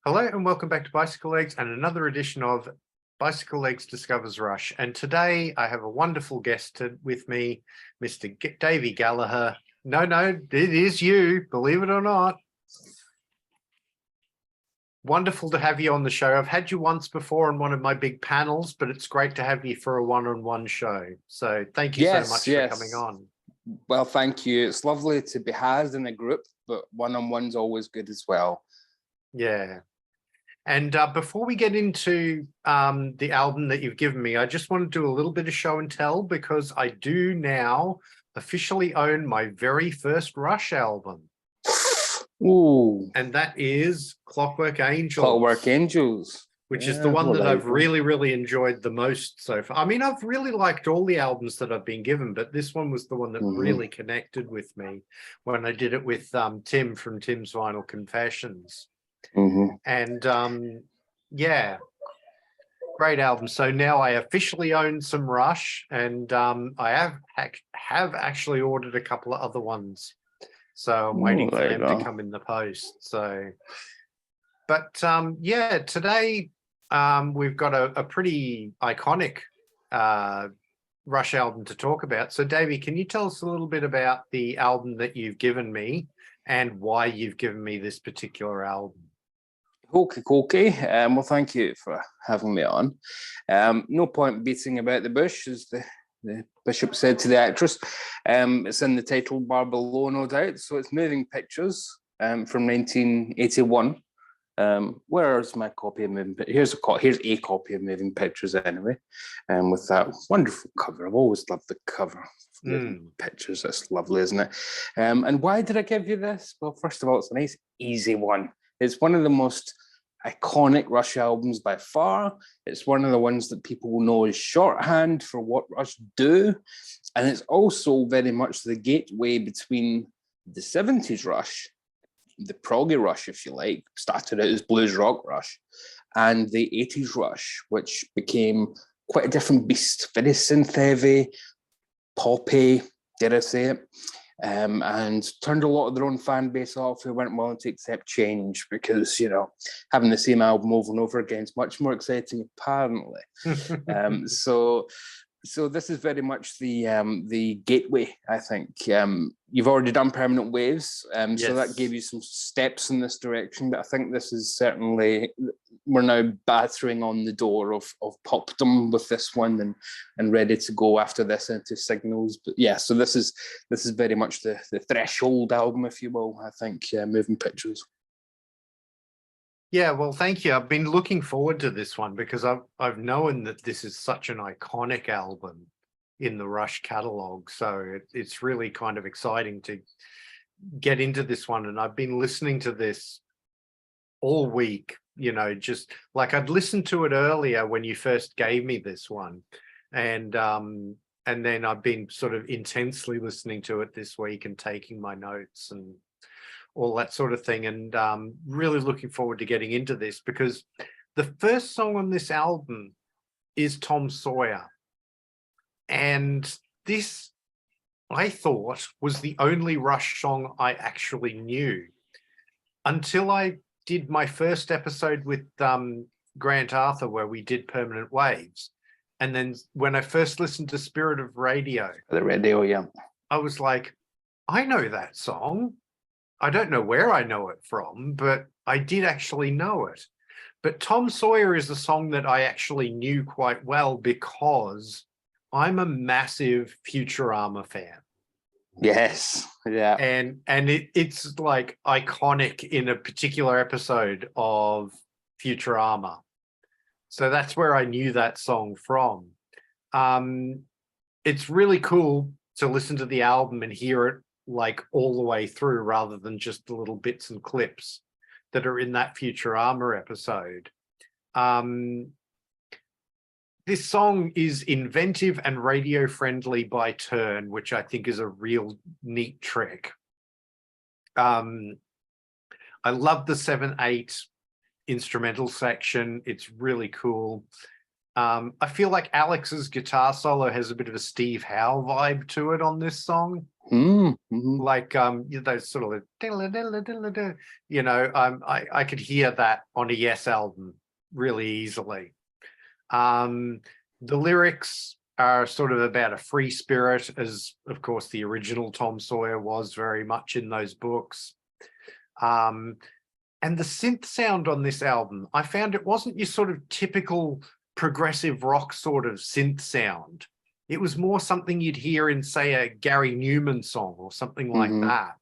Hello and welcome back to Bicycle Legs and another edition of Bicycle Legs Discovers Rush. And today I have a wonderful guest with me, Mr. Davy Gallagher. No, it is you, believe it or not. Wonderful to have you on the show. I've had you once before on one of my big panels, but it's great to have you for a one-on-one show. So thank you so much for coming on. Well, thank you. It's lovely to be had in a group, but one-on-one's always good as well. Yeah. And before we get into the album that you've given me, I just want to do a little bit of show and tell because I do now officially own my very first Rush album. Ooh. And that is Clockwork Angels. Clockwork Angels. Which is the one that I've really enjoyed the most so far. I mean, I've really liked all the albums that I've been given, but this one was the one that really connected with me when I did it with Tim from Tim's Vinyl Confessions. And yeah, great album. So now I officially own some Rush, and I have actually ordered a couple of other ones. So I'm waiting for them to come in the post. So, but yeah, today we've got a pretty iconic Rush album to talk about. So Davey, can you tell us a little bit about the album that you've given me and why you've given me this particular album? Okay. Well, thank you for having me on. No point beating about the bush, as the bishop said to the actress. It's in the title bar below, no doubt. So it's Moving Pictures from 1981. Where's my copy of Moving Pictures? Here's a copy of Moving Pictures anyway, with that wonderful cover. I've always loved the cover of Moving Pictures. That's lovely, isn't it? And why did I give you this? Well, first of all, it's a nice, easy one. It's one of the most iconic Rush albums by far. It's one of the ones that people will know as shorthand for what Rush do. And it's also very much the gateway between the 70s Rush, the proggy Rush, if you like, started out as blues rock Rush, and the 80s Rush, which became quite a different beast, very synth-heavy, poppy, dare I say it. And turned a lot of their own fan base off who weren't willing to accept change because, you know, having the same album over and over again is much more exciting, apparently. So this is very much the gateway, I think. You've already done Permanent Waves, so that gave you some steps in this direction, but I think this is certainly, we're now battering on the door of popdom with this one and ready to go after this into Signals. But yeah, so this is very much the threshold album, if you will, I think, Moving Pictures. Yeah, well, thank you. I've been looking forward to this one because I've known that this is such an iconic album in the Rush catalog. So it's really kind of exciting to get into this one. And I've been listening to this all week, you know, just like I'd listened to it earlier when you first gave me this one. And then I've been sort of intensely listening to it this week and taking my notes and all that sort of thing, and really looking forward to getting into this because the first song on this album is Tom Sawyer. And this, I thought, was the only Rush song I actually knew until I did my first episode with Grant Arthur where we did Permanent Waves. And then when I first listened to Spirit of Radio, I was like, I know that song. I don't know where I know it from, but I did actually know it. But Tom Sawyer is a song that I actually knew quite well because I'm a massive Futurama fan. Yes, yeah. And it's like iconic in a particular episode of Futurama. So that's where I knew that song from. It's really cool to listen to the album and hear it like all the way through rather than just the little bits and clips that are in that Futurama episode. This song is inventive and radio friendly by turn, which I think is a real neat trick. I love the 7/8 instrumental section. It's really cool. I feel like Alex's guitar solo has a bit of a Steve Howe vibe to it on this song. Like those sort of I could hear that on a Yes album really easily. The lyrics are sort of about a free spirit, as of course the original Tom Sawyer was very much in those books. And the synth sound on this album, I found it wasn't your sort of typical progressive rock sort of synth sound. It was more something you'd hear in, say, a Gary Newman song or something like that,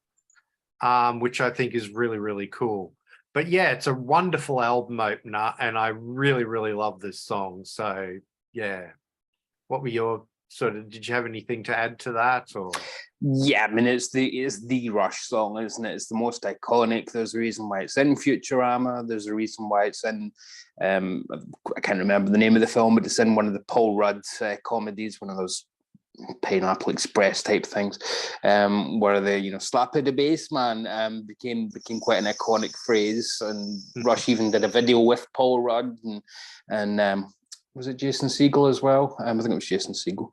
which I think is really, really cool. But yeah, it's a wonderful album opener, and I really, really love this song. So yeah, what were your did you have anything to add to that? Or yeah, I mean, it's the Rush song, isn't it? It's the most iconic. There's a reason why it's in Futurama. There's a reason why it's in I can't remember the name of the film, but it's in one of the Paul Rudd comedies, one of those Pineapple Express type things, where the slap of the bass man became quite an iconic phrase. And Rush even did a video with Paul Rudd and was it Jason Segel as well? I think it was Jason Segel.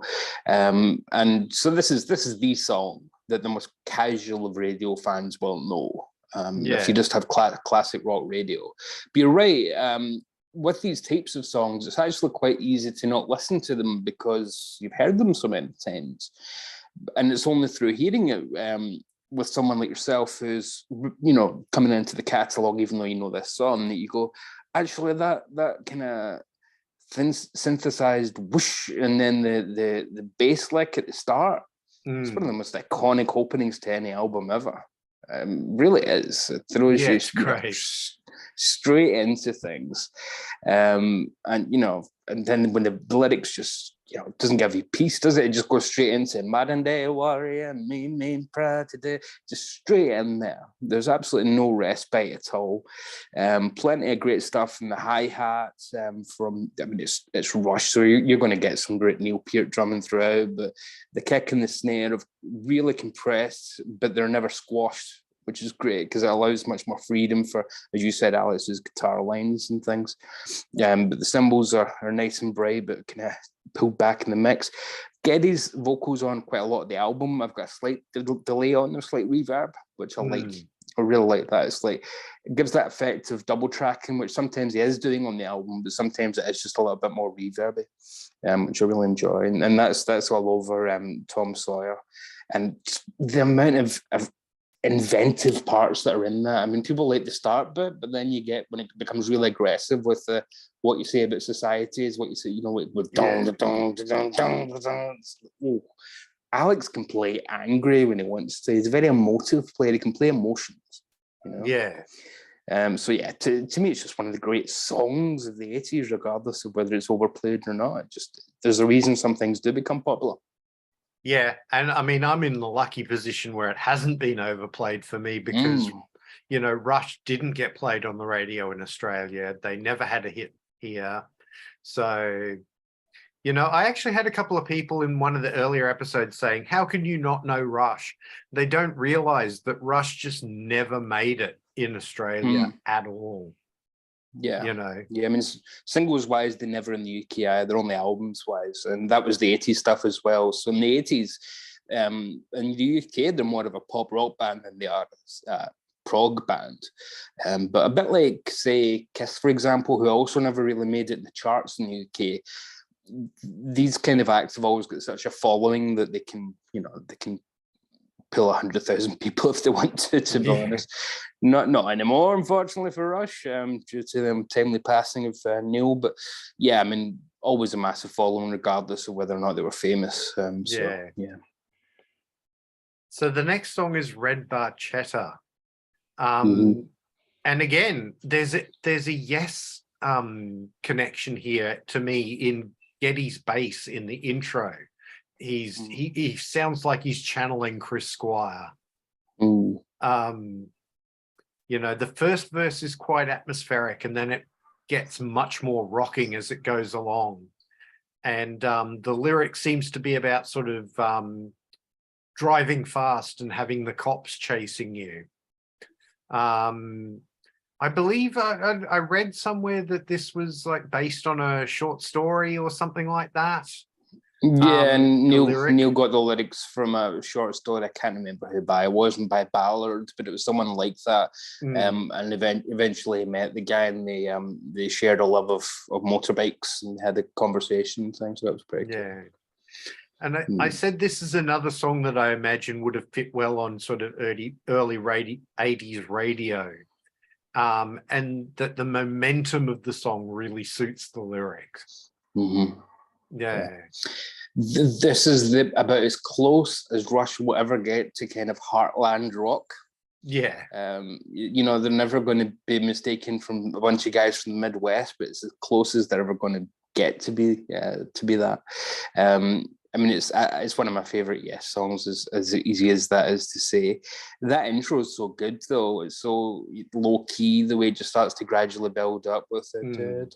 And so this is the song that the most casual of radio fans will know. If you just have classic rock radio. But you're right. With these types of songs, it's actually quite easy to not listen to them because you've heard them so many times. And it's only through hearing it with someone like yourself who's, coming into the catalogue, even though you know this song, that you go, actually, that kind of synthesized whoosh, and then the bass lick at the start. It's one of the most iconic openings to any album ever. Really is. It throws you straight into things, and then when the lyrics just doesn't give you peace, does it? It just goes straight into modern day warrior, mean proud today, just straight in there. There's absolutely no respite at all. Plenty of great stuff from the hi-hats. It's Rush, so you're going to get some great Neil Peart drumming throughout, but the kick and the snare are really compressed, but they're never squashed, which is great because it allows much more freedom for, as you said, Alex's guitar lines and things. But the cymbals are nice and bright, but kind of pulled back in the mix. Geddy's vocals on quite a lot of the album. I've got a slight delay on them, slight reverb, which I like. I really like that. It's like, it gives that effect of double tracking, which sometimes he is doing on the album, but sometimes it is just a little bit more reverby, which I really enjoy. And that's all over Tom Sawyer. And the amount of inventive parts that are in that. I mean, people like the start bit, but then you get when it becomes really aggressive with what you say about society is what you say, with dong, dong, dong, dong, dong. Alex can play angry when he wants to. He's a very emotive player. He can play emotions. Yeah. So yeah, to me, it's just one of the great songs of the 80s, regardless of whether it's overplayed or not. There's a reason some things do become popular. Yeah, and I mean, I'm in the lucky position where it hasn't been overplayed for me because, Rush didn't get played on the radio in Australia. They never had a hit here. So, I actually had a couple of people in one of the earlier episodes saying, how can you not know Rush? They don't realize that Rush just never made it in Australia at all. Yeah. Yeah, I mean, singles wise, they never in the UK either, only albums wise. And that was the 80s stuff as well. So in the 80s, in the UK, they're more of a pop rock band than they are a prog band. But a bit like, say, Kiss, for example, who also never really made it in the charts in the UK. These kind of acts have always got such a following that they can pull 100,000 people if they want to be honest. Not anymore, unfortunately, for Rush, due to the timely passing of Neil. But yeah, I mean, always a massive following, regardless of whether or not they were famous. So the next song is Red Barchetta. And again, there's a Yes connection here to me in Geddy's bass in the intro. He sounds like he's channeling Chris Squire. The first verse is quite atmospheric, and then it gets much more rocking as it goes along. And the lyric seems to be about sort of driving fast and having the cops chasing you. I I believe I read somewhere that this was like based on a short story or something like that. Yeah, and the Neil lyric. Neil got the lyrics from a short story. I can't remember who by. It wasn't by Ballard, but it was someone like that. And eventually he met the guy, and they shared a love of motorbikes and had a conversation and things. So that was pretty cool. Yeah. And I said this is another song that I imagine would have fit well on sort of early 80s radio. And that the momentum of the song really suits the lyrics. Yeah. This is about as close as Rush will ever get to kind of heartland rock. Yeah. You know, they're never going to be mistaken from a bunch of guys from the Midwest, but it's as close as they're ever going to get to be that. I mean, it's one of my favorite Yes songs, as easy as that is to say. That intro is so good, though. It's so low key, the way it just starts to gradually build up with it.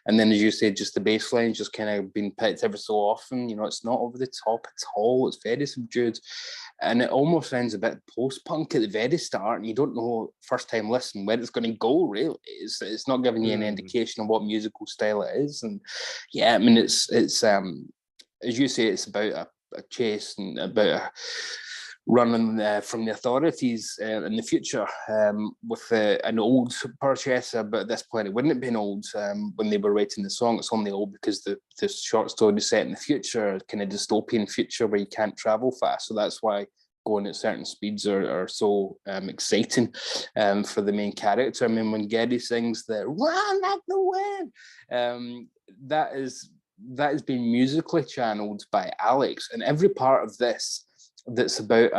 And then, as you say, just the bass line just kind of being picked every so often. You know, it's not over the top at all. It's very subdued. And it almost sounds a bit post-punk at the very start, and you don't know first time listen where it's going to go, really. It's not giving you any indication of what musical style it is. And yeah, I mean, it's as you say, it's about a chase and about running from the authorities in the future with an old purchaser. But at this point, it wouldn't have been old when they were writing the song. It's only old because the short story is set in the future, kind of dystopian future where you can't travel fast. So that's why going at certain speeds are so exciting for the main character. I mean, when Geddy sings the "Run like the wind," that has been musically channeled by Alex, and every part of this that's about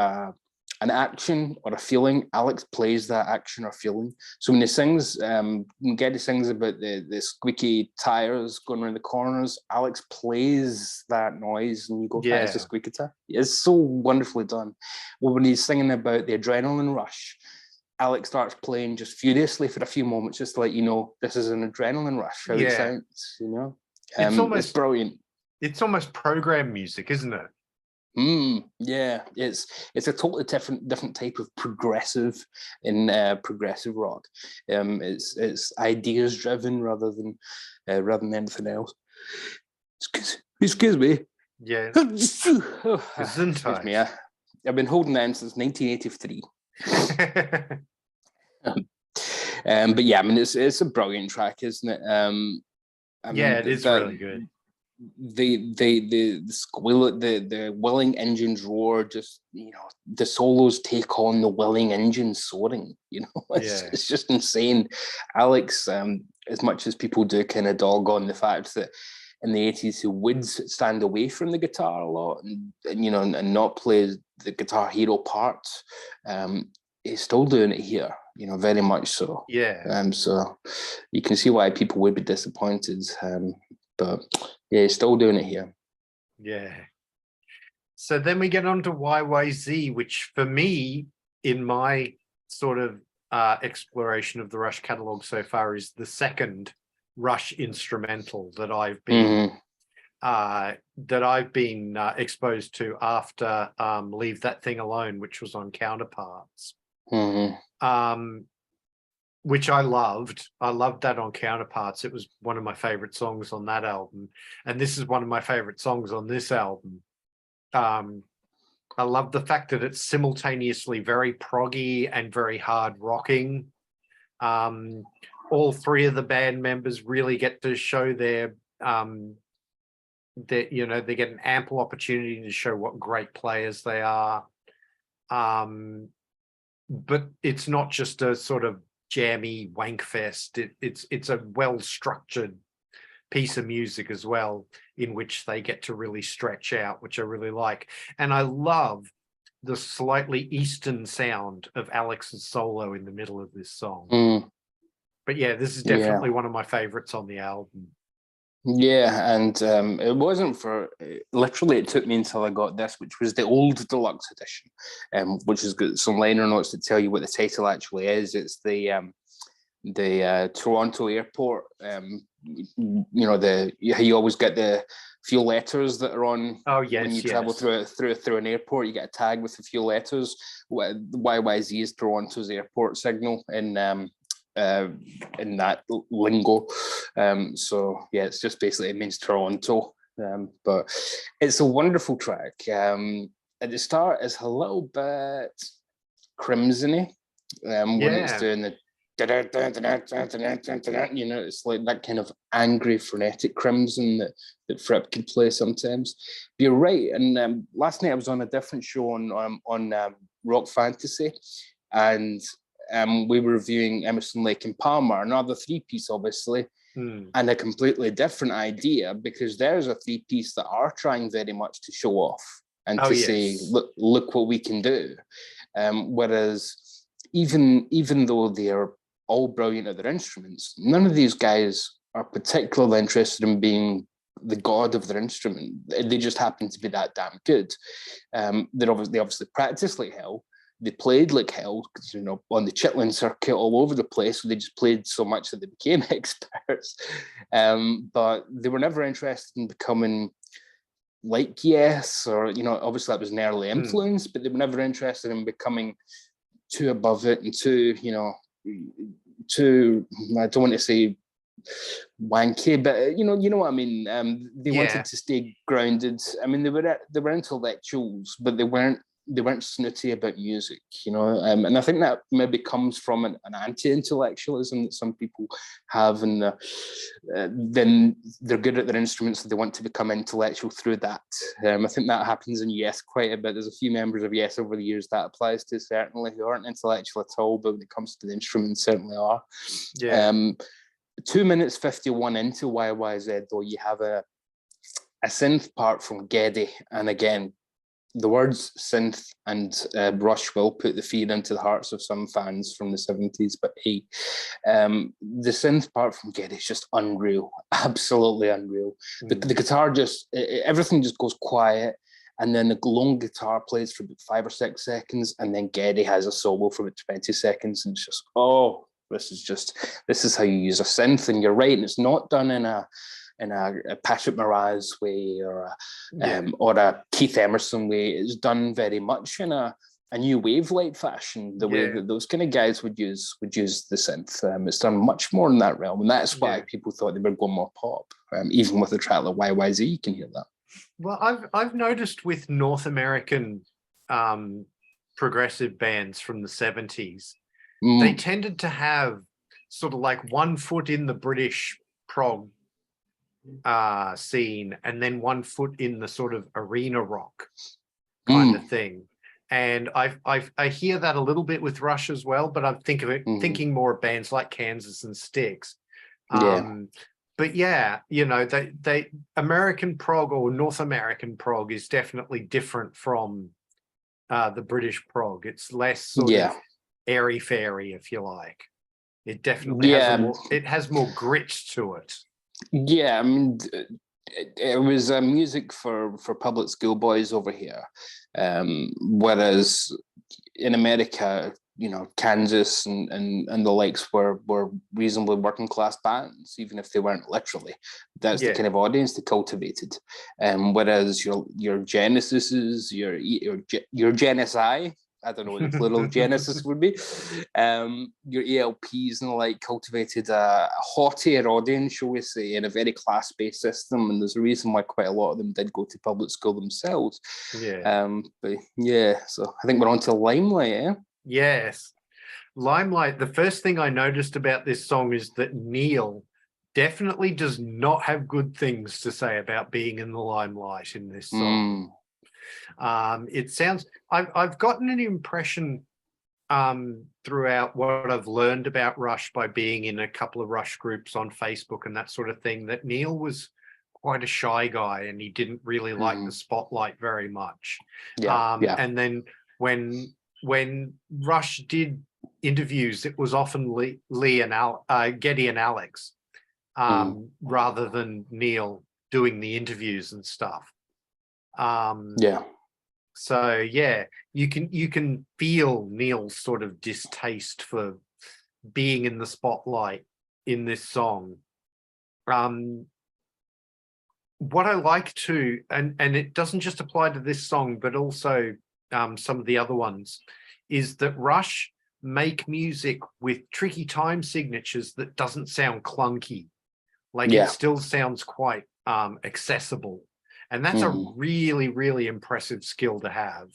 an action or a feeling, Alex plays that action or feeling. So when he sings, when Geddy sings about the squeaky tires going around the corners, Alex plays that noise, and you go, that is a squeaky tire. It's so wonderfully done. Well, when he's singing about the adrenaline rush, Alex starts playing just furiously for a few moments, just to let you know this is an adrenaline rush, how it sounds, you know? It's brilliant. It's almost program music, isn't it? Yeah, it's a totally different type of progressive in progressive rock. It's ideas driven rather than anything else. Excuse me. Yeah. Excuse me. I've been holding that in since 1983. But yeah, I mean, it's a brilliant track, isn't it? It is really good. The squeal, the willing engines roar, just, you know, the solos take on the willing engines soaring, you know. It's just insane. Alex, as much as people do kind of dog on the fact that in the 80s he would stand away from the guitar a lot and you know, and not play the guitar hero parts, he's still doing it here, you know, very much so. So you can see why people would be disappointed, but yeah, he's still doing it here. Yeah. So then we get on to YYZ, which for me, in my sort of exploration of the Rush catalog so far, is the second Rush instrumental that I've been exposed to after Leave That Thing Alone, which was on Counterparts. Which I loved. I loved that on Counterparts. It was one of my favorite songs on that album. And this is one of my favorite songs on this album. I love the fact that it's simultaneously very proggy and very hard rocking. All three of the band members really get to show their, you know, they get an ample opportunity to show what great players they are. But it's not just a sort of jammy wank fest. It's a well-structured piece of music as well, in which they get to really stretch out, which I really like. And I love the slightly Eastern sound of Alex's solo in the middle of this song. But yeah, this is definitely one of my favorites on the album. Yeah, and it wasn't for literally. It took me until I got this, which was the old deluxe edition, which has got some liner notes that tell you what the title actually is. It's the Toronto airport. You know, you always get the few letters that are on Oh yes, when you travel through an airport. You get a tag with a few letters. YYZ is Toronto's airport signal in that lingo. So yeah, it's just basically, it means Toronto. But it's a wonderful track. At the start, it's a little bit crimson-y when it's doing the, you know, it's like that kind of angry, frenetic crimson that Fripp could play sometimes. But you're right. And last night I was on a different show on Rock Fantasy, and we were reviewing Emerson, Lake and Palmer, another three-piece, obviously, and a completely different idea, because there's a three-piece that are trying very much to show off and say, look what we can do. Whereas even though they are all brilliant at their instruments, none of these guys are particularly interested in being the god of their instrument. They just happen to be that damn good. They obviously practice like hell. They played like hell, because, you know, on the Chitlin circuit all over the place. So they just played so much that they became experts. But they were never interested in becoming like Yes, or, you know, obviously that was an early influence, but they were never interested in becoming too above it and too, you know, too, I don't want to say wanky, but you know what I mean. They wanted to stay grounded. I mean, they were intellectuals, but they weren't snooty about music, you know. And I think that maybe comes from an anti-intellectualism that some people have, and then they're good at their instruments, so they want to become intellectual through that. I think that happens in Yes quite a bit. There's a few members of Yes over the years that applies to, certainly, who aren't intellectual at all, but when it comes to the instruments, certainly are. 2 minutes 51 into YYZ, though, you have a synth part from Geddy, and again, the words synth and Rush will put the fear into the hearts of some fans from the 70s, but hey, the synth part from Geddy is just unreal, absolutely unreal. The guitar just, everything just goes quiet, and then the long guitar plays for about 5 or 6 seconds, and then Geddy has a solo for about 20 seconds, and it's just, oh, this is how you use a synth. And you're right, and it's not done in a Patrick Moraz way or a Keith Emerson way. It's done very much in a new wave-like fashion, the way that those kind of guys would use the synth. It's done much more in that realm, and that's why people thought they were going more pop. Even with a track like YYZ, you can hear that. Well, I've noticed with North American progressive bands from the 70s, they tended to have sort of like 1 foot in the British prog scene, and then 1 foot in the sort of arena rock kind of thing. And I hear that a little bit with Rush as well, but I'm thinking more of bands like Kansas and Styx. But yeah, you know, they American prog or North American prog is definitely different from the British prog. It's less sort of airy fairy, if you like. It definitely has more grit to it. Yeah, I mean, it was music for public school boys over here, whereas in America, you know, Kansas and the likes were reasonably working class bands, even if they weren't literally. That's the kind of audience they cultivated. Whereas your Genesises, your Genesi, I don't know what the plural Genesis would be. Your ELPs and the like cultivated a haughtier audience, shall we say, in a very class-based system. And there's a reason why quite a lot of them did go to public school themselves. But yeah, so I think we're on to Limelight, eh? Yes. Limelight, the first thing I noticed about this song is that Neil definitely does not have good things to say about being in the limelight in this song. It sounds, I've gotten an impression throughout what I've learned about Rush by being in a couple of Rush groups on Facebook and that sort of thing, that Neil was quite a shy guy and he didn't really like the spotlight very much. And then when Rush did interviews, it was often Geddy and Alex rather than Neil doing the interviews and stuff. So yeah, you can feel Neil's sort of distaste for being in the spotlight in this song. what I like too, and it doesn't just apply to this song, but also some of the other ones, is that Rush make music with tricky time signatures that doesn't sound clunky. Like it Yeah. still sounds quite accessible. And that's a really, really impressive skill to have.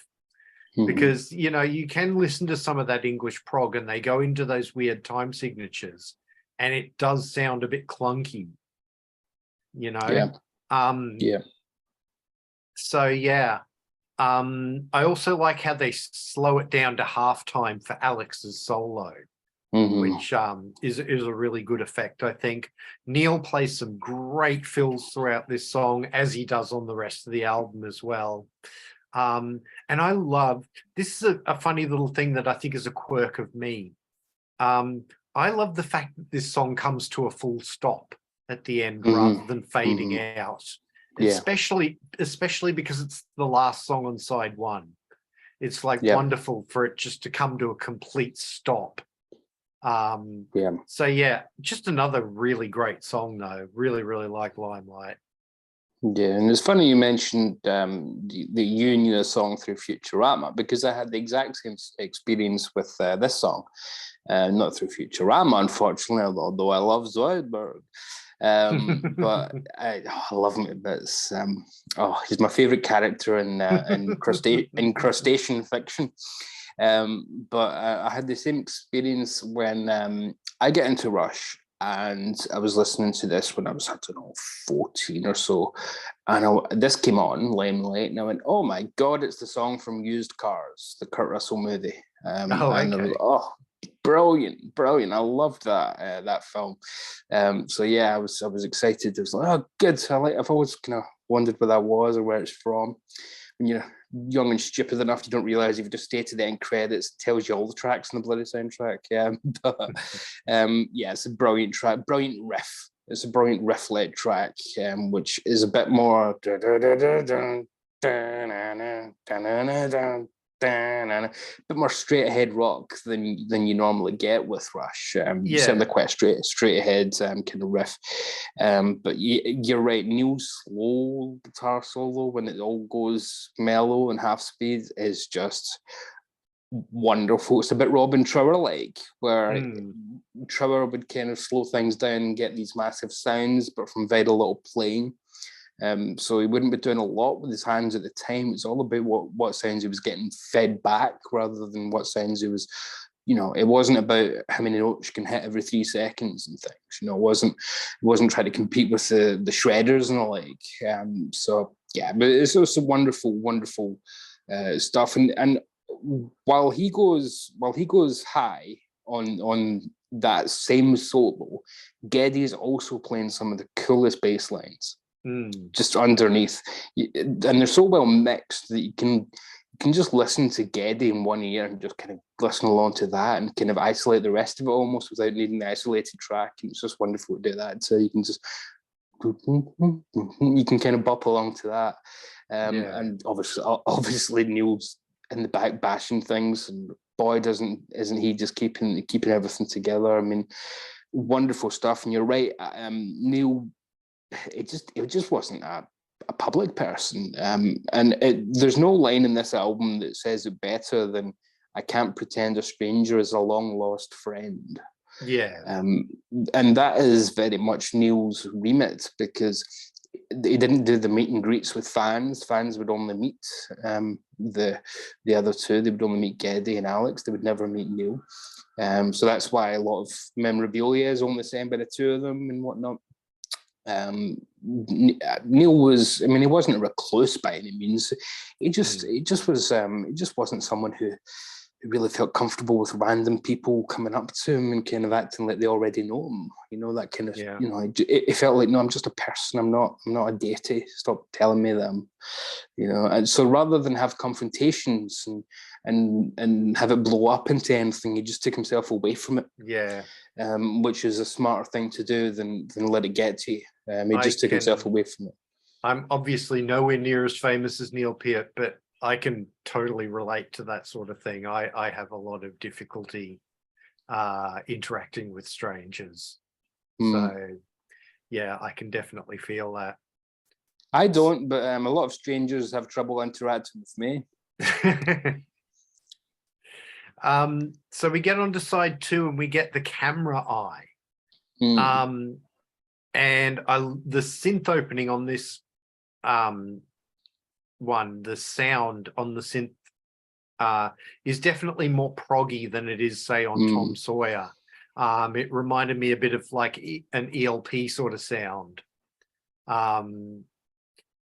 Because, you know, you can listen to some of that English prog and they go into those weird time signatures and it does sound a bit clunky, you know? Yeah. So, yeah. I also like how they slow it down to halftime for Alex's solo, which is a really good effect, I think. Neil plays some great fills throughout this song, as he does on the rest of the album as well. And I love, this is a funny little thing that I think is a quirk of me. I love the fact that this song comes to a full stop at the end rather than fading out, especially because it's the last song on side one. It's like wonderful for it just to come to a complete stop. So yeah, just another really great song though. Really, really like Limelight. Yeah, and it's funny you mentioned that you knew a song through Futurama, because I had the exact same experience with this song. Not through Futurama, unfortunately, although I love Zoidberg. But I love him. It's he's my favorite character in crustacean fiction. But I had the same experience when I get into Rush, and I was listening to this when I was, I don't know, 14 or so, and this came on Limelight, and I went, "Oh my god, it's the song from Used Cars, the Kurt Russell movie." And I was, brilliant! I loved that film. So yeah, I was excited. I was like, "Oh, good!" I've always kind of wondered where that was or where it's from. When you're young and stupid enough, you don't realize if you just stay to the end credits, it tells you all the tracks in the bloody soundtrack. Yeah, it's a brilliant track, brilliant riff. It's a brilliant riff-led track, which is a bit more a bit more straight ahead rock than you normally get with Rush. Certainly quite straight ahead kind of riff. But you're right, Neil's slow guitar solo when it all goes mellow and half speed is just wonderful. It's a bit Robin Trower like, where Trower would kind of slow things down and get these massive sounds, but from very little playing. So he wouldn't be doing a lot with his hands at the time. It's all about what sounds he was getting fed back rather than what sounds he was, it wasn't about how many notes you can hit every 3 seconds and things. It wasn't trying to compete with the shredders and the like. So yeah, but it's also wonderful, wonderful stuff. And while he goes high on that same solo, Geddy is also playing some of the coolest bass lines. Just underneath, and they're so well mixed that you can just listen to Geddy in one ear and just kind of listen along to that and kind of isolate the rest of it almost without needing the isolated track. And it's just wonderful to do that. So you can just kind of bop along to that. And obviously Neil's in the back bashing things, and boy, isn't he just keeping everything together. I mean, wonderful stuff. And you're right, Neil. It just wasn't a public person, and there's no line in this album that says it better than "I can't pretend a stranger is a long lost friend." And that is very much Neil's remit, because he didn't do the meet and greets with fans. Fans would only meet the other two. They would only meet Geddy and Alex. They would never meet Neil. So that's why a lot of memorabilia is only signed by the two of them and whatnot. Neil was, I mean, he wasn't a recluse by any means. He just wasn't someone who really felt comfortable with random people coming up to him and kind of acting like they already know him. That kind of, it felt like, no, I'm just a person. I'm not a deity. Stop telling me that and so rather than have confrontations and have it blow up into anything, he just took himself away from it. Which is a smarter thing to do than let it get to you. He just took himself away from it. I'm obviously nowhere near as famous as Neil Peart, but I can totally relate to that sort of thing. I have a lot of difficulty interacting with strangers. So yeah, I can definitely feel that. I don't, but a lot of strangers have trouble interacting with me. So we get on to side 2 and we get the camera eye. And the synth opening on this one, the sound on the synth is definitely more proggy than it is, say, on Tom Sawyer. It reminded me a bit of like an ELP sort of sound,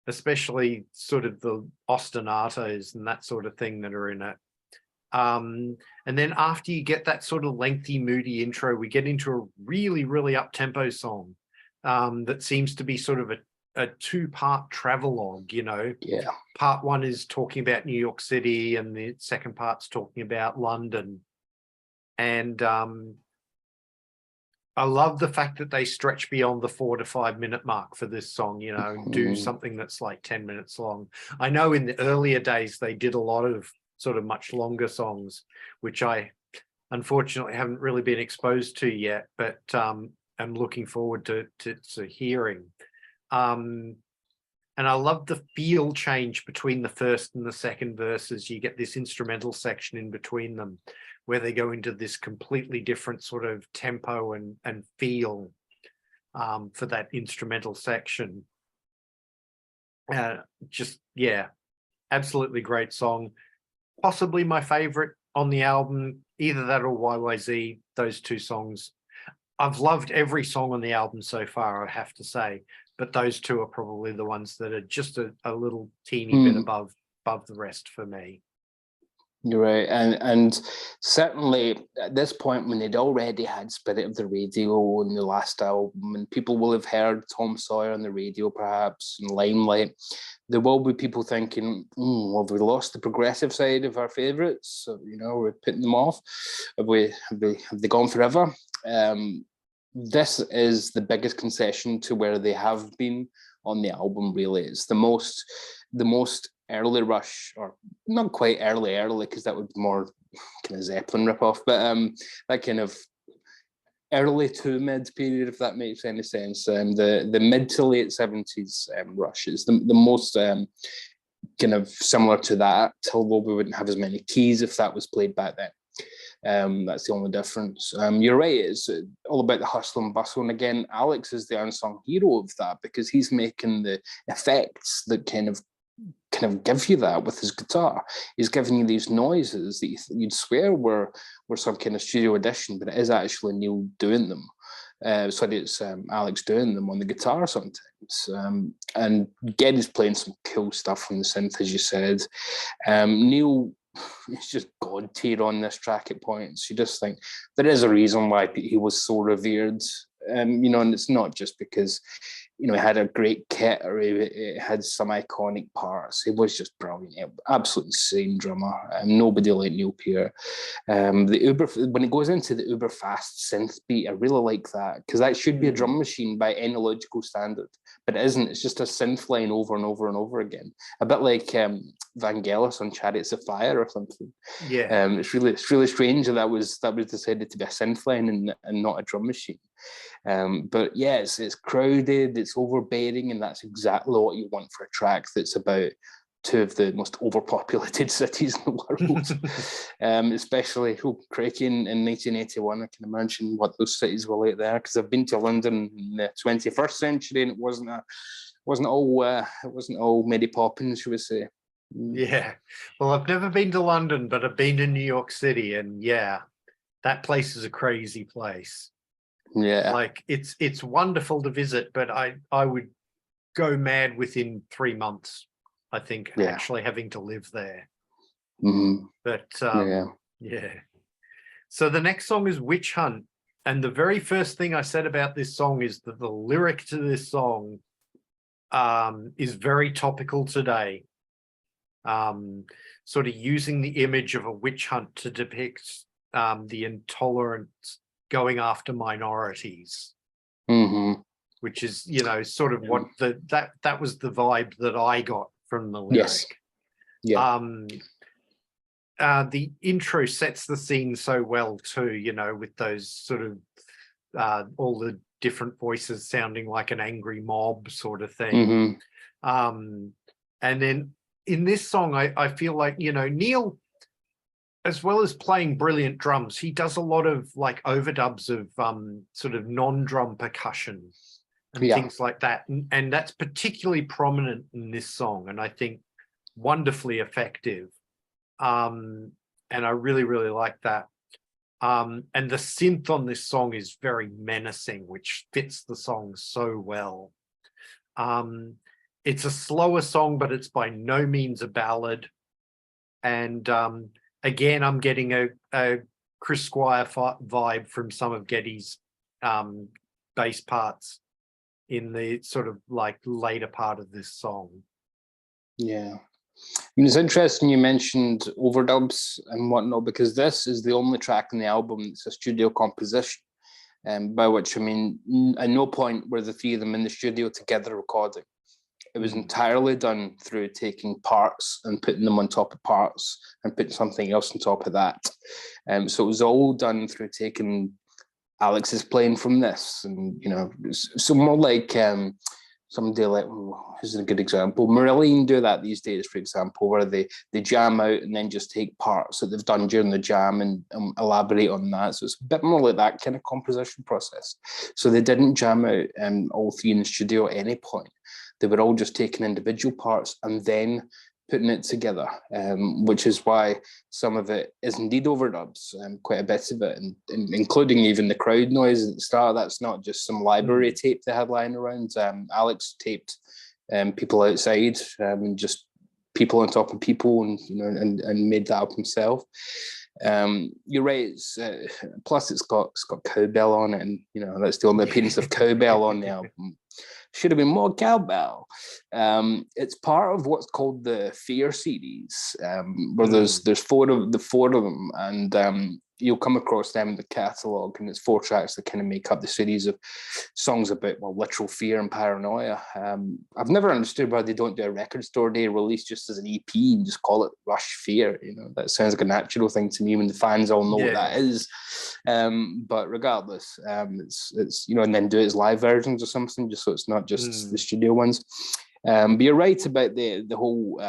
especially sort of the ostinatos and that sort of thing that are in it. And then after you get that sort of lengthy, moody intro, we get into a really, really up-tempo song that seems to be sort of a 2-part travelogue, you know. Yeah. Part 1 is talking about New York City and the second part's talking about London. And I love the fact that they stretch beyond the 4 to 5 minute mark for this song, you know, and do something that's like 10 minutes long. I know in the earlier days, they did a lot of sort of much longer songs, which I unfortunately haven't really been exposed to yet, but I'm looking forward to hearing. And I love the feel change between the first and the second verses. You get this instrumental section in between them where they go into this completely different sort of tempo and feel for that instrumental section. Just, yeah, absolutely great song. Possibly my favorite on the album, either that or YYZ, those 2 songs. I've loved every song on the album so far, I have to say, but those 2 are probably the ones that are just a little teeny bit above the rest for me. You're right, and certainly at this point when they'd already had Spirit of the Radio in the last album, and people will have heard Tom Sawyer on the radio perhaps, and Limelight, there will be people thinking, have we lost the progressive side of our favourites? So, you know, we're putting them off. Have they gone forever? This is the biggest concession to where they have been on the album, really. It's the most early Rush, or not quite early, because that would be more kind of Zeppelin ripoff, but that kind of early to mid period, if that makes any sense. The mid to late 70s Rush is the most kind of similar to that, although we wouldn't have as many keys if that was played back then. That's the only difference. You're right, it's all about the hustle and bustle, and again, Alex is the unsung hero of that because he's making the effects that kind of give you that with his guitar. He's giving you these noises that you'd swear were some kind of studio edition, but it is actually Neil doing them. It's Alex doing them on the guitar sometimes. And Geddy's playing some cool stuff on the synth, as you said. Neil is just god tier on this track at points. You just think there is a reason why he was so revered. You know, and it's not just because, you know, he had a great kit or he had some iconic parts. He was just brilliant. Absolutely insane drummer. Nobody like Neil Peart. The uber, when it goes into the uber fast synth beat, I really like that because that should be a drum machine by any logical standard, but it isn't. It's just a synth line over and over and over again. A bit like Vangelis on Chariots of Fire or something. Yeah. It's really strange that was decided to be a synth line and not a drum machine. But yeah, it's crowded, it's overbearing, and that's exactly what you want for a track that's about 2 of the most overpopulated cities in the world. Especially crikey, in 1981, I can imagine what those cities were like there, because I've been to London in the 21st century, and it wasn't all Mary Poppins, should we say. Yeah, well, I've never been to London, but I've been to New York City, and yeah, that place is a crazy place. Yeah, like it's wonderful to visit, but I would go mad within 3 months, I think, actually having to live there. But yeah. So the next song is Witch Hunt, and the very first thing I said about this song is that the lyric to this song is very topical today. Sort of using the image of a witch hunt to depict the intolerance going after minorities, which is, you know, sort of what that was the vibe that I got from the lyric. Yes. Yeah. The intro sets the scene so well too, you know, with those sort of all the different voices sounding like an angry mob sort of thing. Mm-hmm. And then in this song, I feel like, you know, Neil, as well as playing brilliant drums, he does a lot of like overdubs of sort of non-drum percussion and things like that. And that's particularly prominent in this song, and I think wonderfully effective. And I really, really like that. And the synth on this song is very menacing, which fits the song so well. It's a slower song, but it's by no means a ballad. And again, I'm getting a Chris Squire vibe from some of Geddy's bass parts in the sort of like later part of this song. Yeah. I mean, it's interesting you mentioned overdubs and whatnot, because this is the only track in the album that's a studio composition. By which I mean, at no point were the three of them in the studio together recording. It was entirely done through taking parts and putting them on top of parts and putting something else on top of that. So it was all done through taking Alex's playing from this, and you know, so more like somebody like, who's a good example? Marillion do that these days, for example, where they jam out and then just take parts that they've done during the jam and elaborate on that. So it's a bit more like that kind of composition process. So they didn't jam out all three in the studio at any point. They were all just taking individual parts and then putting it together, which is why some of it is indeed overdubs, quite a bit of it, and including even the crowd noise at the start. That's not just some library tape they had lying around. Alex taped people outside, and just people on top of people, and you know, and made that up himself. You're right. It's, plus it's got cowbell on it, and you know, that's the only appearance of cowbell on the album. Should have been more cowbell. It's part of what's called the Fear series, where there's four of them, and you'll come across them in the catalogue, and it's 4 tracks that kind of make up the series of songs about, well, literal fear and paranoia. I've never understood why they don't do a record store day release just as an EP and just call it Rush Fear. You know, that sounds like a natural thing to me when the fans all know what that is. But regardless, it's you know, and then do it as live versions or something, just so it's not just the studio ones. But you're right about the whole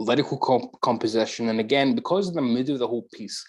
lyrical composition, and again, because of the mood of the whole piece,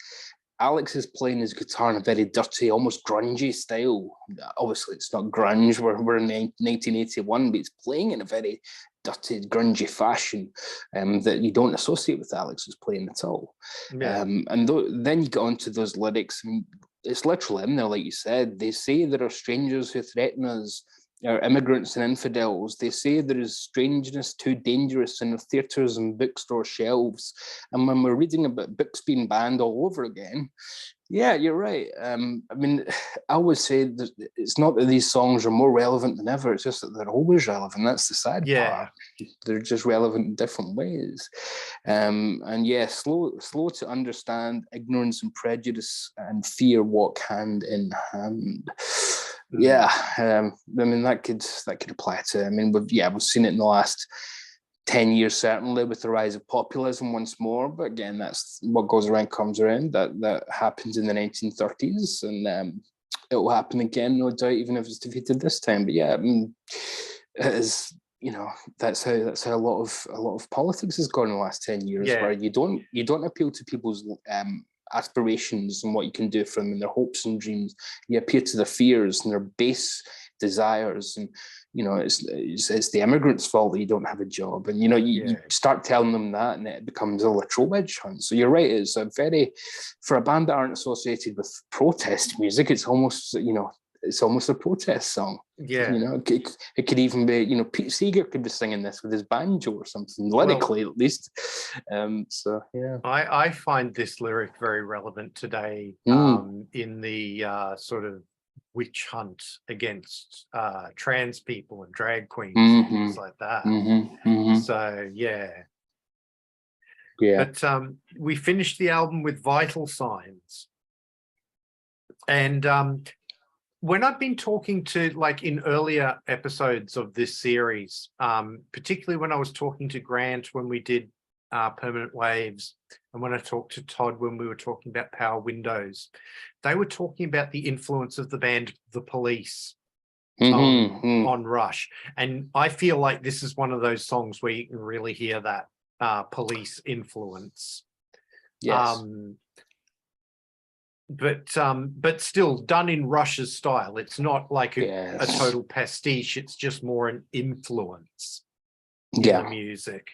Alex is playing his guitar in a very dirty, almost grungy style. Obviously, it's not grunge. We're in 1981, but it's playing in a very dirty, grungy fashion that you don't associate with Alex's playing at all. And then you get onto those lyrics, and it's literally in there, like you said. They say there are strangers who threaten us, are immigrants and infidels. They say there is strangeness too dangerous in the theatres and bookstore shelves. And when we're reading about books being banned all over again, yeah, you're right. I mean, I always say that it's not that these songs are more relevant than ever. It's just that they're always relevant. That's the sad part. They're just relevant in different ways. And yeah, slow to understand, ignorance and prejudice and fear walk hand in hand. Yeah, I mean, that could apply to, I mean, we've seen it in the last 10 years, certainly, with the rise of populism once more. But again, that's what goes around comes around. That happened in the 1930s, and it will happen again, no doubt, even if it's defeated this time. But yeah, I mean, it is, you know, that's how a lot of politics has gone in the last 10 years, where you don't appeal to people's aspirations and what you can do for them and their hopes and dreams. You appeal to their fears and their base desires, and you know, it's the immigrants' fault that you don't have a job, and you know, you start telling them that, and it becomes a literal witch hunt. So you're right, it's a very, for a band that aren't associated with protest music, it's almost, you know, it's almost a protest song. Yeah, you know, it could even be, you know, Pete Seeger could be singing this with his banjo or something, lyrically, at least. So yeah, I find this lyric very relevant today in the sort of witch hunt against trans people and drag queens and things like that. So yeah. But we finished the album with Vital Signs, and when I've been talking to, like, in earlier episodes of this series, particularly when I was talking to Grant when we did Permanent Waves, and when I talked to Todd when we were talking about Power Windows, they were talking about the influence of the band The Police on Rush. And I feel like this is one of those songs where you can really hear that Police influence. Yes. But still done in Rush's style. It's not like a total pastiche. It's just more an influence in the music.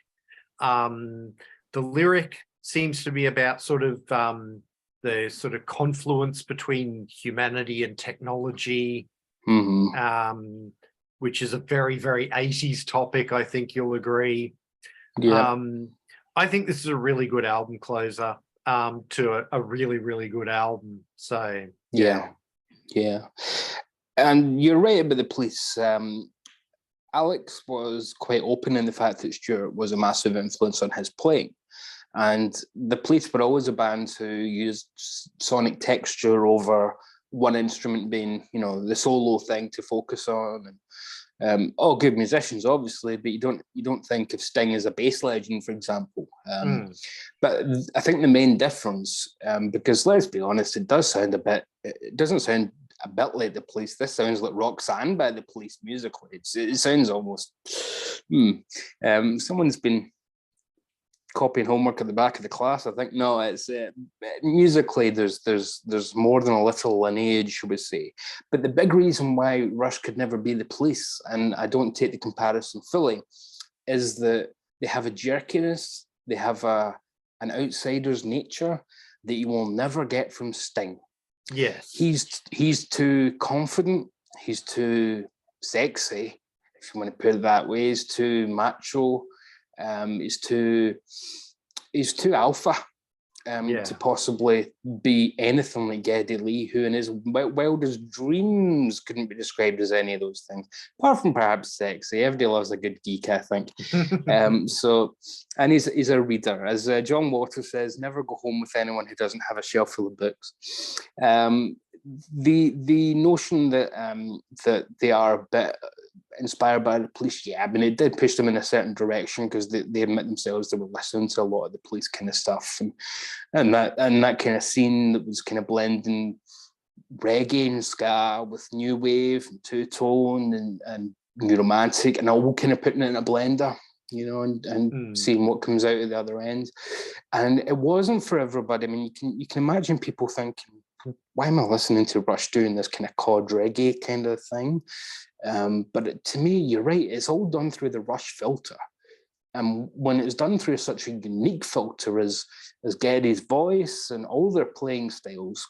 The lyric seems to be about sort of the sort of confluence between humanity and technology, which is a very, very 80s topic. I think you'll agree. Yeah. I think this is a really good album closer to a really, really good album. So yeah. And you're right about the Police. Alex was quite open in the fact that Stuart was a massive influence on his playing. And the Police were always a band who used sonic texture over one instrument being, you know, the solo thing to focus on. And all good musicians, obviously, but you don't think of Sting as a bass legend, for example. But I think the main difference, because let's be honest, it doesn't sound a bit like the Police. This sounds like Roxanne by the Police musically. It sounds almost. Someone's been copying homework at the back of the class. I think no, it's musically there's more than a little lineage, should we say. But the big reason why Rush could never be the Police, and I don't take the comparison fully, is that they have a jerkiness, they have an outsider's nature that you will never get from Sting. Yes. He's too confident, he's too sexy, if you want to put it that way, he's too macho, he's too alpha to possibly be anything like Geddy Lee, who in his wildest dreams couldn't be described as any of those things, apart from perhaps sexy. Everybody loves a good geek, I think. So, and he's a reader. As John Waters says, never go home with anyone who doesn't have a shelf full of books. The notion that that they are a bit inspired by the Police, I mean, it did push them in a certain direction, because they admit themselves they were listening to a lot of the Police kind of stuff, and that kind of scene that was kind of blending reggae and ska with new wave and two-tone and new romantic, and all kind of putting it in a blender, you know, and seeing what comes out of the other end. And it wasn't for everybody. I mean, you can imagine people thinking, why am I listening to Rush doing this kind of cod reggae kind of thing? But to me, you're right, it's all done through the Rush filter. And when it's done through such a unique filter as Geddy's voice and all their playing styles,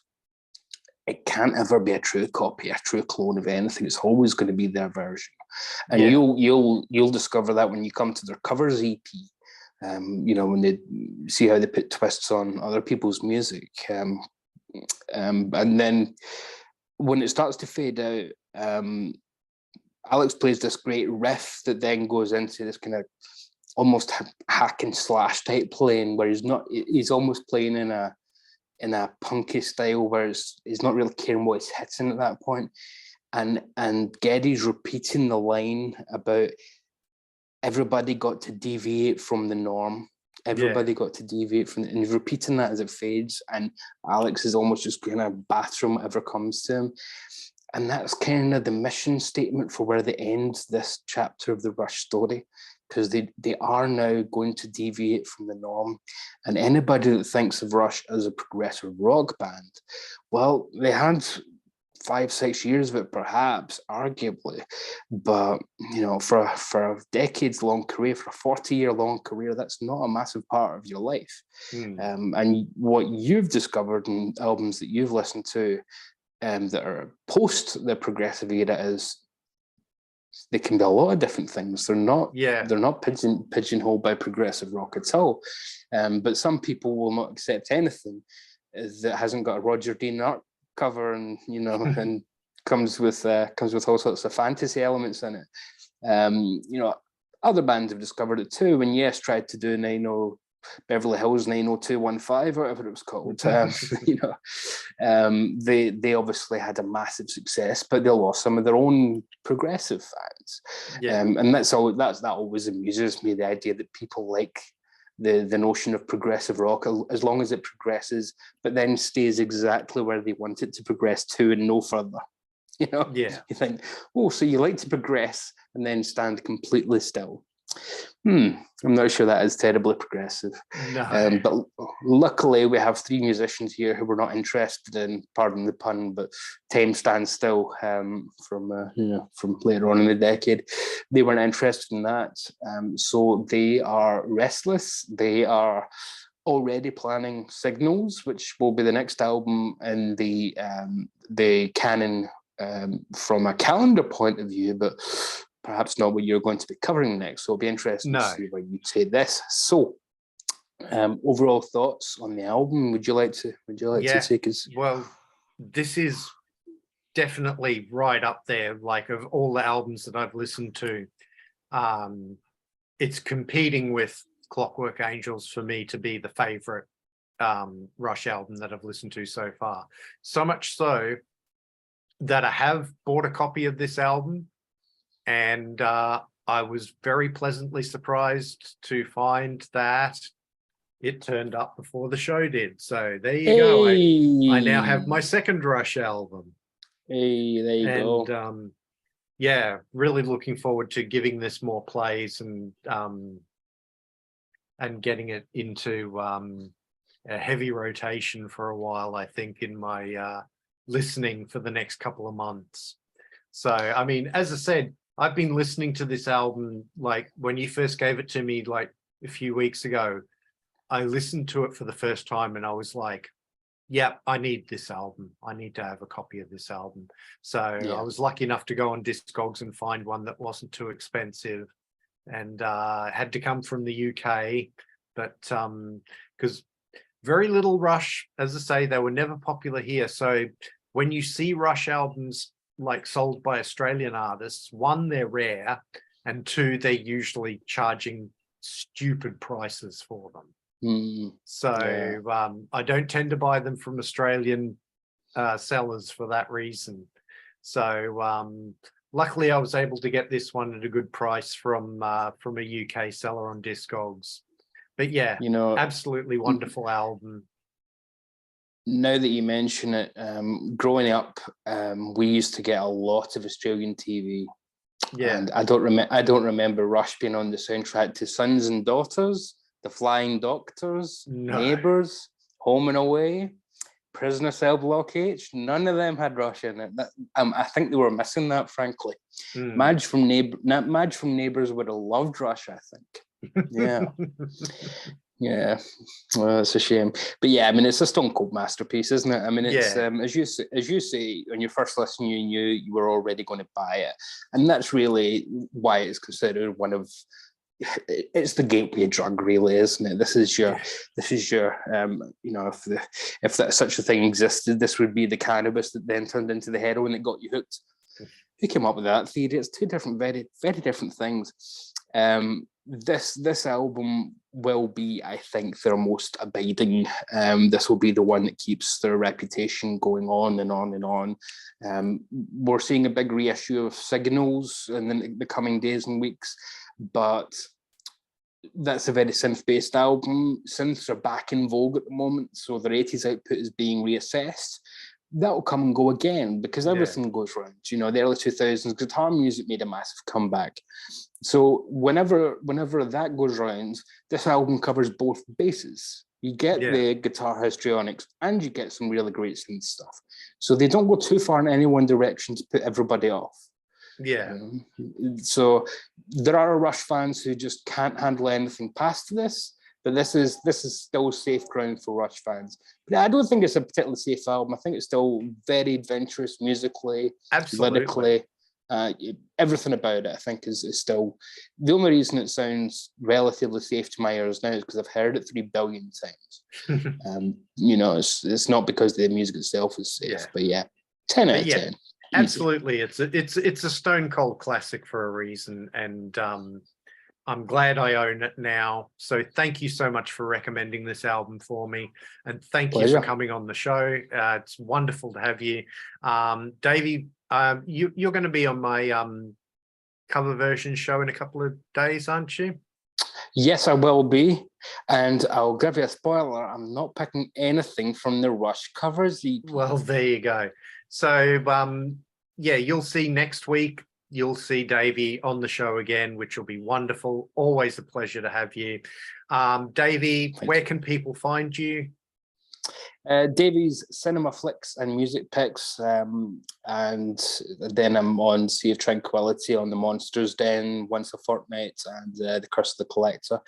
it can't ever be a true copy, a true clone of anything. It's always going to be their version. And you'll discover that when you come to their covers EP. You know, when they see how they put twists on other people's music. And then when it starts to fade out, Alex plays this great riff that then goes into this kind of almost hack and slash type playing, where he's almost playing in a punky style where he's not really caring what he's hitting at that point. And Geddy's repeating the line about everybody got to deviate from the norm. Everybody got to deviate from it, and he's repeating that as it fades, and Alex is almost just going to batter him whatever comes to him. And that's kind of the mission statement for where they end this chapter of the Rush story, because they are now going to deviate from the norm. And anybody that thinks of Rush as a progressive rock band, well, they had 5-6 years of it, perhaps, arguably, but you know, for a decades-long career, for a 40-year-long career, that's not a massive part of your life. And what you've discovered in albums that you've listened to, that are post the progressive era, is they can be a lot of different things. They're not pigeonholed by progressive rock at all. But some people will not accept anything that hasn't got a Roger Dean art cover, and you know, and comes with all sorts of fantasy elements in it. You know, other bands have discovered it too. When Yes tried to do Beverly Hills 90215, or whatever it was called, you know, they obviously had a massive success, but they lost some of their own progressive fans. And that always amuses me, the idea that people like the notion of progressive rock, as long as it progresses, but then stays exactly where they want it to progress to and no further. You know, Yeah. you think, oh, so you like to progress and then stand completely still. I'm not sure that is terribly progressive. No. But luckily we have 3 musicians here who were not interested in, pardon the pun, but Time Stand Still from later on in the decade. They weren't interested in that. So they are restless. They are already planning Signals, which will be the next album in the canon from a calendar point of view, but perhaps not what you're going to be covering next. So it'll be interesting to see where you say this. So, overall thoughts on the album? Would you like to take us? Well, this is definitely right up there. Like, of all the albums that I've listened to, it's competing with Clockwork Angels for me to be the favorite Rush album that I've listened to so far. So much so that I have bought a copy of this album, and I was very pleasantly surprised to find that it turned up before the show did. So there you go. I now have my second Rush album. Hey, there you go. And yeah, really looking forward to giving this more plays and getting it into a heavy rotation for a while, I think, in my listening for the next couple of months. So, I mean, as I said, I've been listening to this album, like when you first gave it to me, like a few weeks ago, I listened to it for the first time and I was like, yeah, I need this album. I need to have a copy of this album. So I was lucky enough to go on Discogs and find one that wasn't too expensive, and had to come from the UK, but because very little Rush, as I say, they were never popular here. So when you see Rush albums like sold by Australian artists, 1, they're rare, and 2, they're usually charging stupid prices for them. So I don't tend to buy them from Australian sellers for that reason. So luckily I was able to get this one at a good price from a UK seller on Discogs. But yeah, absolutely wonderful album. Now that you mention it, growing up, we used to get a lot of Australian TV. Yeah, and I don't remember Rush being on the soundtrack to Sons and Daughters, The Flying Doctors, Neighbours, Home and Away, Prisoner Cell Block H. None of them had Rush in it. I think they were missing that, frankly. Madge from Neighbours would have loved Rush, I think. Yeah. Yeah, well, it's a shame, but yeah, I mean, it's a stone cold masterpiece, isn't it? I mean, it's as you say, when you first listen, you knew you were already going to buy it, and that's really why it's considered one of. It's the gateway drug, really, isn't it? This is your, if that such a thing existed, this would be the cannabis that then turned into the heroin that got you hooked. Who came up with that theory? It's 2 different, very, very different things. This album will be, I think, their most abiding. This will be the one that keeps their reputation going on and on and on. We're seeing a big reissue of Signals in the coming days and weeks, but that's a very synth-based album. Synths are back in vogue at the moment, so their 80s output is being reassessed. That will come and go again because everything goes round. You know, the early 2000s, guitar music made a massive comeback. So whenever that goes round, this album covers both bases. You get the guitar histrionics and you get some really great synth stuff. So they don't go too far in any one direction to put everybody off. Yeah. So there are Rush fans who just can't handle anything past this. But this is still safe ground for Rush fans. But I don't think it's a particularly safe album. I think it's still very adventurous musically, lyrically. Everything about it, I think, is still... The only reason it sounds relatively safe to my ears now is because I've heard it 3 billion times. It's not because the music itself is safe, but 10 out of 10. Absolutely. It's a stone cold classic for a reason, and I'm glad I own it now. So thank you so much for recommending this album for me. And thank you for coming on the show. It's wonderful to have you. Davy, you're going to be on my cover version show in a couple of days, aren't you? Yes, I will be. And I'll give you a spoiler. I'm not picking anything from the Rush covers. Well, there you go. So, yeah, you'll see next week. You'll see Davy on the show again, which will be wonderful. Always a pleasure to have you. Davy, where can people find you? Davy's Cinema Flicks and Music Picks, and then I'm on Sea of Tranquility on the Monsters Den once a fortnight, and the Curse of the Collector.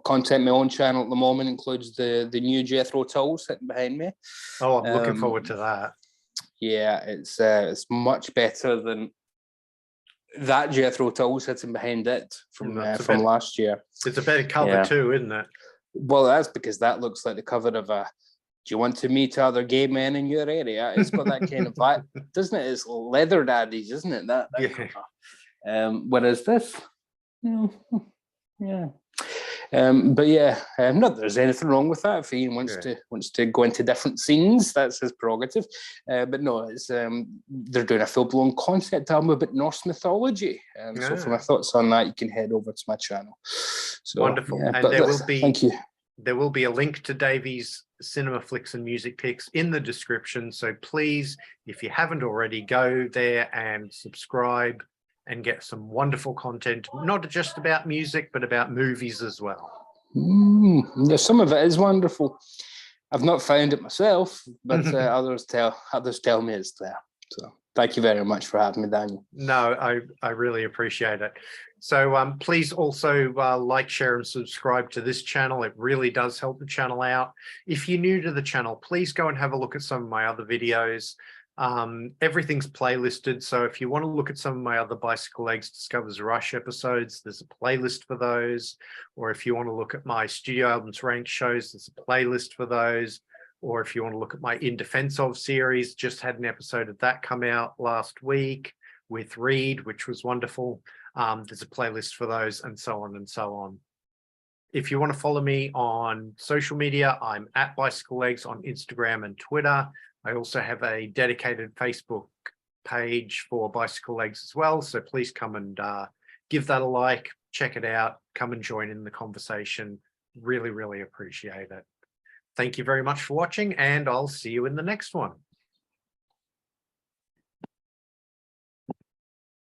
Content my own channel at the moment includes the new Jethro Tull sitting behind me. Oh, I'm looking forward to that. Yeah, it's much better than that Jethro Tull sitting behind it from last year. It's a better cover too, isn't it? Well, that's because that looks like the cover of a "Do you want to meet other gay men in your area?" It's got that kind of vibe, doesn't it? It's leather daddies, isn't it? That yeah. Whereas this, yeah. But yeah, not that there's anything wrong with that. If Ian wants to go into different scenes, that's his prerogative. But no, it's they're doing a full-blown concept album about Norse mythology. So for my thoughts on that, you can head over to my channel. So, wonderful. Yeah, and thank you. There will be a link to Davy's Cinema Flicks and Music Picks in the description. So please, if you haven't already, go there and subscribe and get some wonderful content, not just about music, but about movies as well. Yeah, some of it is wonderful. I've not found it myself, but others tell me it's there. So thank you very much for having me, Daniel. No, I really appreciate it. So please also like, share, and subscribe to this channel. It really does help the channel out. If you're new to the channel, please go and have a look at some of my other videos. Everything's playlisted, so if you want to look at some of my other Bicycle Legs Discovers Rush episodes, there's a playlist for those. Or if you want to look at my Studio Albums Ranked shows, there's a playlist for those. Or if you want to look at my In Defense Of series, just had an episode of that come out last week with Reed, which was wonderful. There's a playlist for those, and so on and so on. If you want to follow me on social media, I'm at Bicycle Legs on Instagram and Twitter. I also have a dedicated Facebook page for Bicycle Legs as well. So please come and give that a like, check it out, come and join in the conversation. Really, really appreciate it. Thank you very much for watching, and I'll see you in the next one.